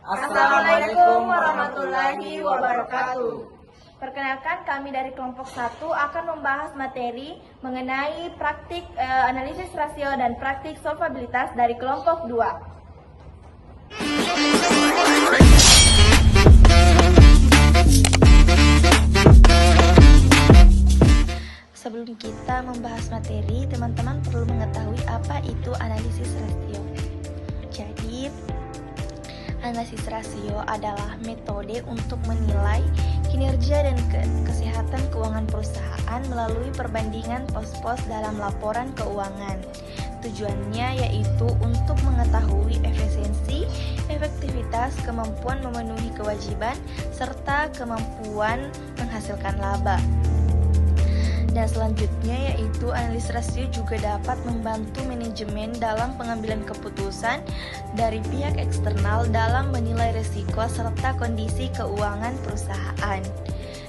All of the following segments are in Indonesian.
Assalamualaikum warahmatullahi wabarakatuh. Perkenalkan, kami dari kelompok 1 akan membahas materi mengenai praktik analisis rasio dan praktik solvabilitas dari kelompok 2. Sebelum kita membahas materi, teman-teman perlu mengetahui apa itu analisis rasio. Jadi, analisis rasio adalah metode untuk menilai kinerja dan kesehatan keuangan perusahaan melalui perbandingan pos-pos dalam laporan keuangan. Tujuannya yaitu untuk mengetahui efisiensi, efektivitas, kemampuan memenuhi kewajiban, serta kemampuan menghasilkan laba. Dan selanjutnya yaitu analisis rasio juga dapat membantu manajemen dalam pengambilan keputusan dari pihak eksternal dalam menilai risiko serta kondisi keuangan perusahaan.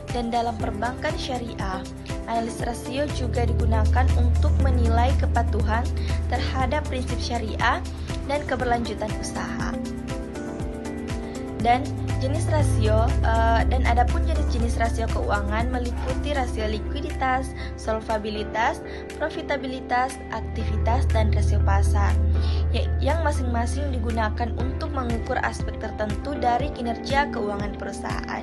Dan dalam perbankan syariah, analisis rasio juga digunakan untuk menilai kepatuhan terhadap prinsip syariah dan keberlanjutan usaha. Dan jenis rasio dan adapun jenis-jenis rasio keuangan meliputi rasio likuiditas, solvabilitas, profitabilitas, aktivitas, dan rasio pasar yang masing-masing digunakan untuk mengukur aspek tertentu dari kinerja keuangan perusahaan.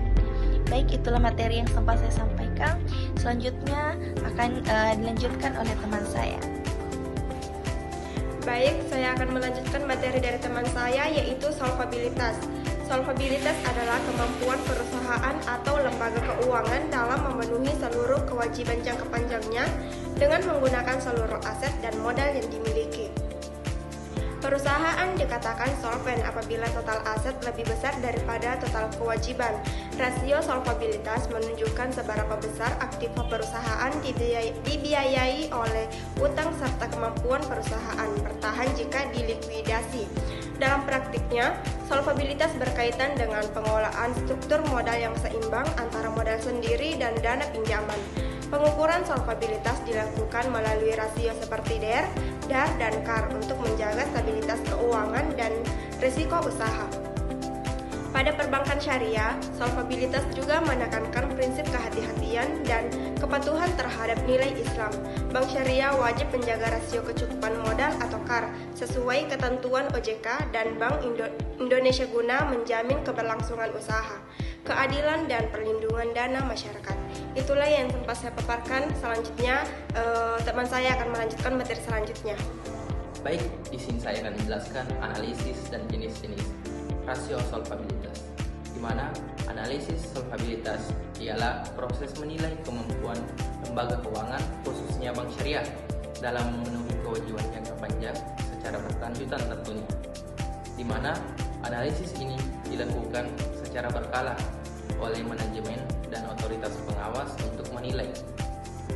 Baik, itulah materi yang sempat saya sampaikan. Selanjutnya akan dilanjutkan oleh teman saya. Baik, saya akan melanjutkan materi dari teman saya yaitu solvabilitas. Solvabilitas adalah kemampuan perusahaan atau lembaga keuangan dalam memenuhi seluruh kewajiban jangka panjangnya dengan menggunakan seluruh aset dan modal yang dimiliki. Perusahaan dikatakan solven apabila total aset lebih besar daripada total kewajiban. Rasio solvabilitas menunjukkan seberapa besar aktiva perusahaan dibiayai oleh utang serta kemampuan perusahaan bertahan jika dilikuidasi. Dalam praktiknya, solvabilitas berkaitan dengan pengelolaan struktur modal yang seimbang antara modal sendiri dan dana pinjaman. Pengukuran solvabilitas dilakukan melalui rasio seperti DER, DAR, dan CAR untuk menjaga stabilitas keuangan dan risiko usaha. Pada perbankan syariah, solvabilitas juga menekankan prinsip kehati-hatian dan kepatuhan terhadap nilai Islam. Bank syariah wajib menjaga rasio kecukupan modal atau CAR sesuai ketentuan OJK dan Bank Indonesia guna menjamin keberlangsungan usaha, keadilan, dan perlindungan dana masyarakat. Itulah yang sempat saya paparkan. Selanjutnya, teman saya akan melanjutkan materi selanjutnya. Baik, di sini saya akan menjelaskan analisis dan jenis-jenis rasio solvabilitas, di mana analisis solvabilitas ialah proses menilai kemampuan lembaga keuangan, khususnya bank syariah, dalam memenuhi kewajiban jangka panjang secara berkelanjutan tentunya, di mana analisis ini dilakukan secara berkala oleh manajemen dan otoritas pengawas untuk menilai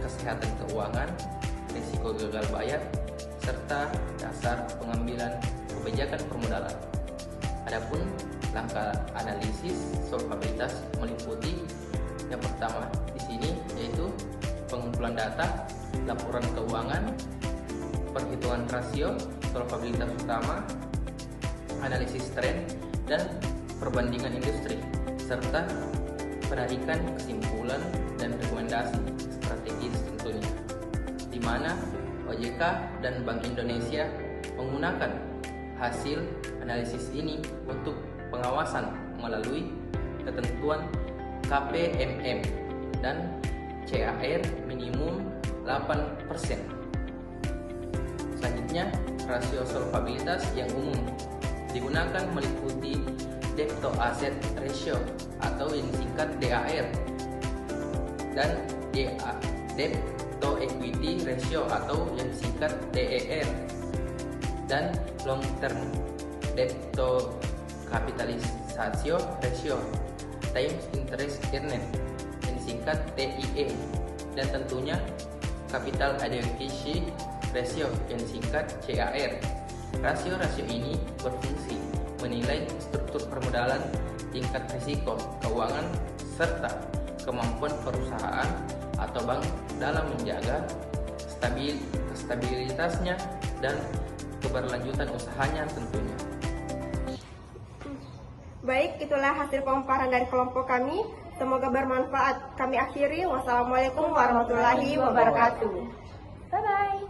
kesehatan keuangan, risiko gagal bayar, serta dasar pengambilan kebijakan permodalan. Adapun langkah analisis solvabilitas meliputi yang pertama di sini yaitu pengumpulan data, laporan keuangan, perhitungan rasio, solvabilitas utama, analisis tren, dan perbandingan industri, serta penarikan kesimpulan dan rekomendasi strategis tentunya, di mana OJK dan Bank Indonesia menggunakan hasil analisis ini untuk pengawasan melalui ketentuan KPMM dan CAR minimum 8%. Selanjutnya, rasio solvabilitas yang umum digunakan meliputi debt to asset ratio atau yang disingkat DAR dan debt to equity ratio atau yang disingkat DER, dan long term debt to capitalization ratio times interest earned yang disingkat TIE, dan tentunya capital adequacy ratio yang disingkat CAR. Rasio-rasio ini berfungsi menilai struktur permodalan, tingkat risiko keuangan, serta kemampuan perusahaan atau bank dalam menjaga stabilitasnya dan keberlanjutan usahanya tentunya. Baik, itulah hasil pemaparan dari kelompok kami. Semoga bermanfaat. Kami akhiri. Wassalamualaikum warahmatullahi wabarakatuh. Bye-bye.